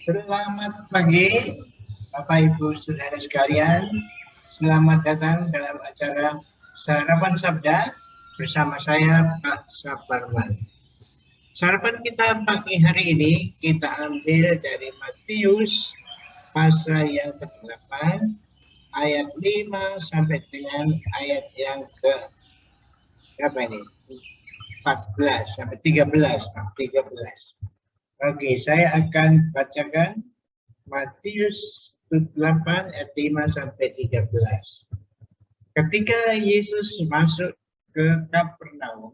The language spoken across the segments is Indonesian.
Selamat pagi, Bapak Ibu Saudara sekalian. Selamat datang dalam acara Sarapan Sabda bersama saya Pak Saparman. Sarapan kita pagi hari ini kita ambil dari Matius pasal yang ke-8 ayat 5 sampai dengan ayat yang ke berapa ini? 14 sampai 13. Oke, saya akan bacakan Matius 8 ayat 5 sampai 13. Ketika Yesus masuk ke Kapernaum,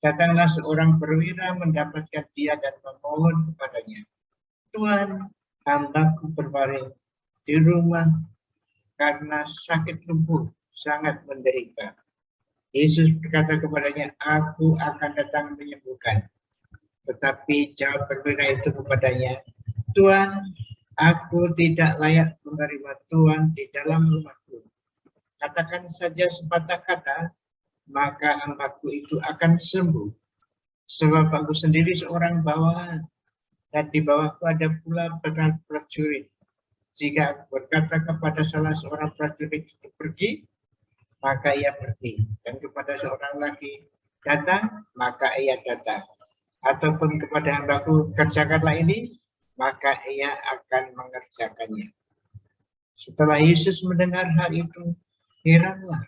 datanglah seorang perwira mendapatkan dia dan memohon kepadanya, "Tuhan, hambaku berbaring di rumah karena sakit lumpuh sangat menderita." Yesus berkata kepadanya, "Aku akan datang menyembuhkan." Tetapi jawab perwira itu kepadanya, "Tuhan, aku tidak layak menerima Tuhan di dalam rumahku. Katakan saja sepatah kata, maka hambaku itu akan sembuh. Sebab aku sendiri seorang bawahan, dan di bawahku ada pula prajurit. Jika aku berkata kepada salah seorang prajurit itu pergi, maka ia pergi. Dan kepada seorang lagi datang, maka ia datang. Ataupun kepada hambaku, kerjakanlah ini, maka ia akan mengerjakannya." Setelah Yesus mendengar hal itu, heranlah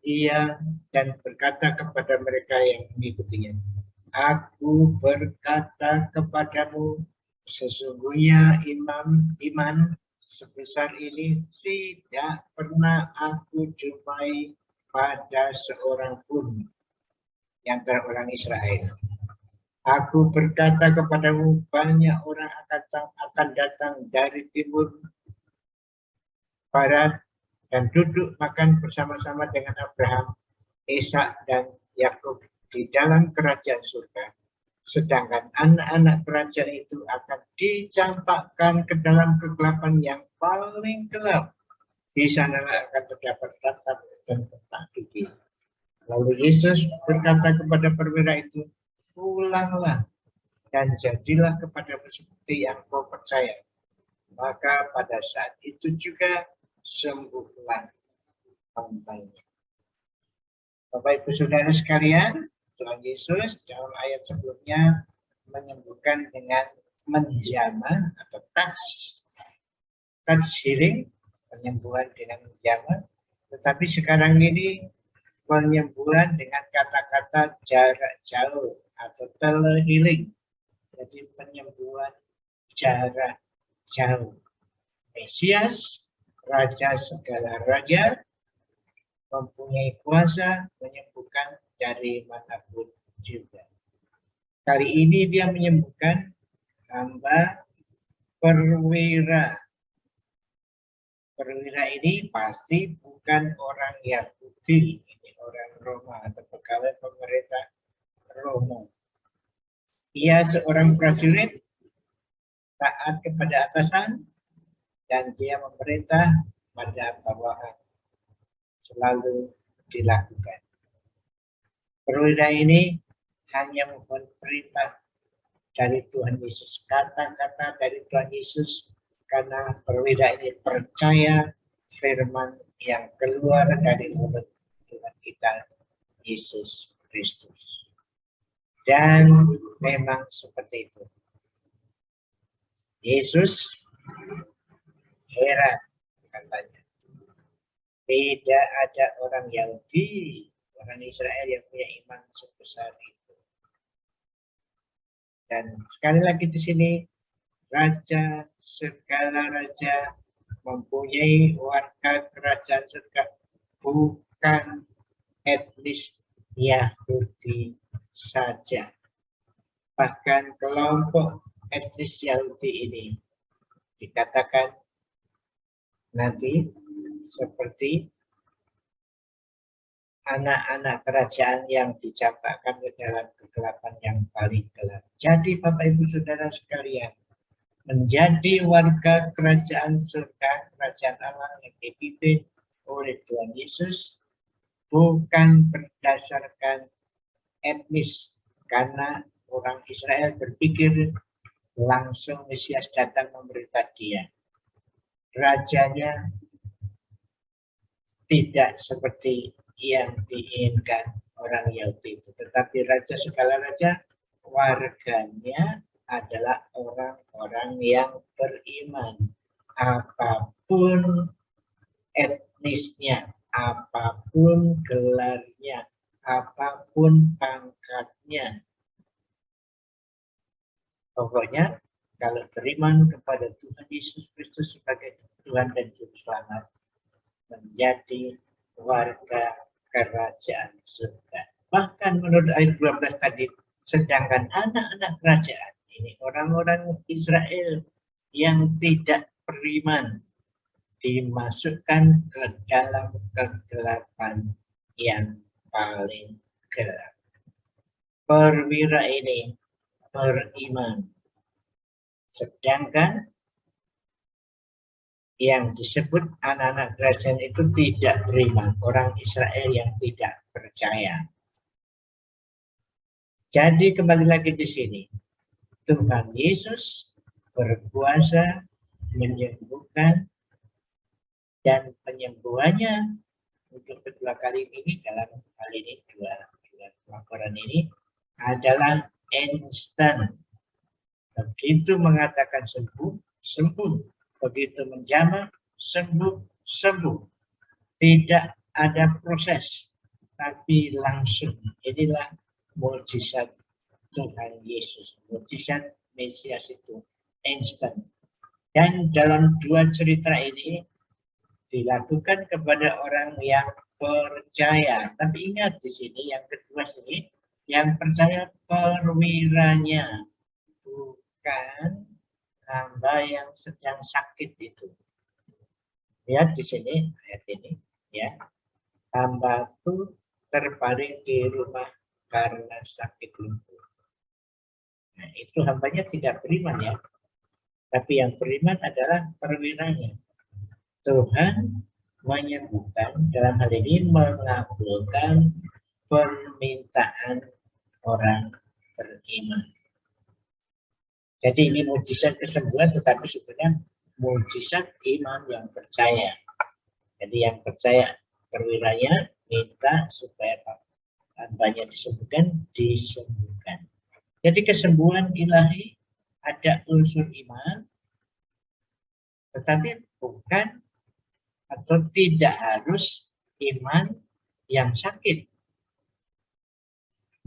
ia dan berkata kepada mereka yang mengikutinya, "Aku berkata kepadamu, sesungguhnya iman sebesar ini tidak pernah aku jumpai pada seorang pun yang antara orang Israel. Aku berkata kepadamu, banyak orang akan datang dari timur, barat, dan duduk makan bersama-sama dengan Abraham, Ishak, dan Yakub di dalam kerajaan surga. Sedangkan anak-anak kerajaan itu akan dicampakkan ke dalam kegelapan yang paling gelap. Di sanalah akan terdapat ratap dan petak gigi. Lalu Yesus berkata kepada perwira itu, "Pulanglah dan jadilah kepadamu seperti yang kau percaya." Maka pada saat itu juga sembuhlah hambanya. Bapak Ibu Saudara sekalian, Tuhan Yesus dalam ayat sebelumnya menyembuhkan dengan menjamah atau touch healing, penyembuhan dengan menjamah. Tetapi sekarang ini penyembuhan dengan kata-kata jarak jauh atau telehealing. Jadi penyembuhan jarak jauh. Mesias, Raja segala raja, mempunyai kuasa menyembuhkan dari manapun juga. Kali ini dia menyembuhkan hamba perwira. Perwira ini pasti bukan orang Yahudi, ini orang Roma atau pegawai pemerintah Roma. Ia seorang prajurit, taat kepada atasan, dan dia memerintah pada bawahan. Selalu dilakukan. Perwira ini hanya mohon perintah dari Tuhan Yesus, kata-kata dari Tuhan Yesus, karena perwira ini percaya firman yang keluar dari mulut Tuhan kita, Yesus Kristus. Dan memang seperti itu. Yesus heran katanya. Tidak ada orang Yahudi, orang Israel yang punya iman sebesar itu. Dan sekali lagi di sini, raja segala raja mempunyai warga kerajaan surga, bukan etnis Yahudi saja. Bahkan kelompok etnis Yahudi ini dikatakan nanti seperti anak-anak kerajaan yang dicampakkan ke dalam kegelapan yang paling gelap. Jadi Bapak Ibu Saudara sekalian, menjadi warga kerajaan surga, kerajaan Allah yang dipimpin oleh Tuhan Yesus, bukan berdasarkan etnis, karena orang Israel berpikir langsung Mesias datang memerintah dia. Rajanya tidak seperti yang diinginkan orang Yahudi itu, tetapi raja segala raja, warganya adalah orang-orang yang beriman, apapun etnisnya, apapun gelarnya, apapun pangkatnya. Pokoknya kalau beriman kepada Tuhan Yesus Kristus sebagai Tuhan dan Juru Selamat, menjadi warga kerajaan surga. Bahkan menurut ayat 12 tadi, sedangkan anak-anak kerajaan, ini orang-orang Israel yang tidak beriman, dimasukkan ke dalam kegelapan yang paling gelap. Perwira ini beriman, sedangkan yang disebut anak-anak kerajaan itu tidak beriman, orang Israel yang tidak percaya. Jadi kembali lagi di sini, Tuhan Yesus berkuasa menyembuhkan, dan penyembuhannya untuk kedua kali ini dalam hal ini dua laporan ini adalah instan. Begitu mengatakan sembuh, sembuh. Begitu menjamah, sembuh, sembuh. Tidak ada proses, tapi langsung. Inilah mukjizat Tuhan Yesus. Mukjizat Mesias itu instan. Dan dalam dua cerita ini dilakukan kepada orang yang percaya. Tapi ingat di sini yang kedua sini, yang percaya perwiranya, bukan hamba yang sedang sakit itu. Lihat di sini ayat ini, ya. Hambaku terbaring di rumah karena sakit lumpuh. Nah, itu hambanya tidak beriman ya. Tapi yang beriman adalah perwiranya. Tuhan menyembuhkan, dalam hal ini mengabulkan permintaan orang beriman. Jadi ini mukjizat kesembuhan, tetapi sebenarnya mukjizat iman yang percaya. Jadi yang percaya perwiranya minta supaya hambanya disembuhkan, disembuhkan. Jadi kesembuhan ilahi ada unsur iman, tetapi bukan atau tidak harus iman yang sakit.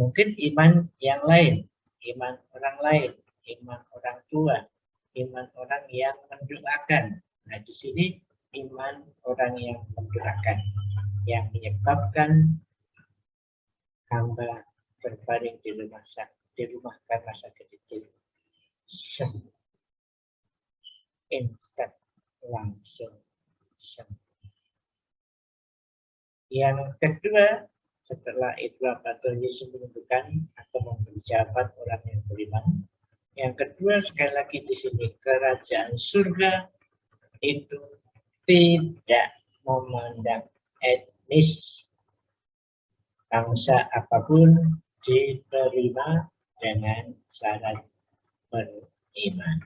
Mungkin iman yang lain, iman orang lain, iman orang tua, iman orang yang mendoakan. Nah, di sini iman orang yang mendoakan yang menyebabkan hamba terbaring di rumah karena sakit itu sembuh. Instan, langsung sembuh. Yang kedua, setelah itu apa Tuhan Yesus menunjukkan atau memberi jawaban orang yang beriman. Yang kedua, sekali lagi di sini, kerajaan surga itu tidak memandang etnis, bangsa apapun, diterima dengan syarat beriman.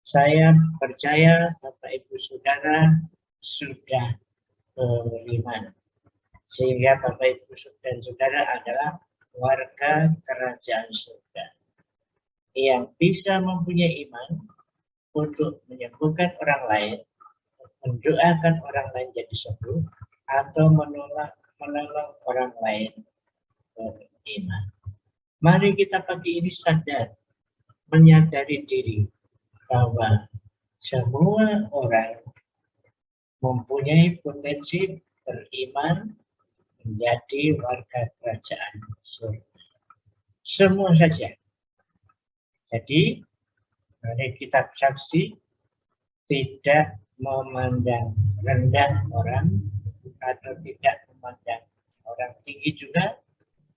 Saya percaya Bapak Ibu Saudara sudah beriman, sehingga Bapak Ibu dan Saudara adalah warga kerajaan surga yang bisa mempunyai iman untuk menyembuhkan orang lain, mendoakan orang lain jadi sembuh, atau menolong orang lain beriman. Mari kita pagi ini sadar, menyadari diri bahwa semua orang mempunyai potensi beriman menjadi warga kerajaan surga. Semua saja. Jadi, mari kita saksi tidak memandang rendah orang atau tidak memandang orang tinggi juga,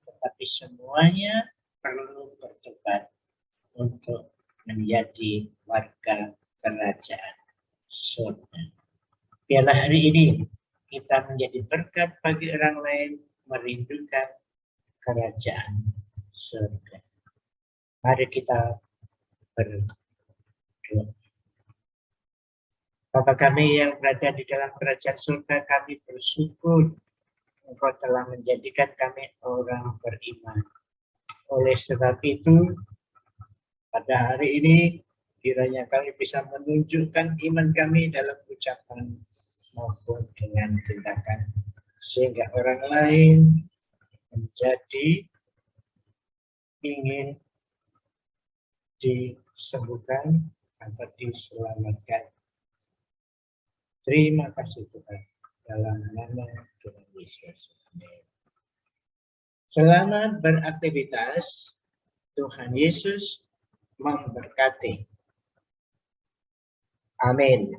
tetapi semuanya perlu bertobat untuk menjadi warga kerajaan surga. Biarlah hari ini kita menjadi berkat bagi orang lain merindukan kerajaan surga. Mari kita berdoa. Bapa kami yang berada di dalam kerajaan surga, kami bersyukur Engkau telah menjadikan kami orang beriman. Oleh sebab itu, pada hari ini, kiranya kami bisa menunjukkan iman kami dalam ucapan maupun dengan tindakan, sehingga orang lain menjadi ingin disembuhkan atau diselamatkan. Terima kasih Tuhan, dalam nama Tuhan Yesus. Amin. Selamat beraktivitas. Tuhan Yesus memberkati. Amin.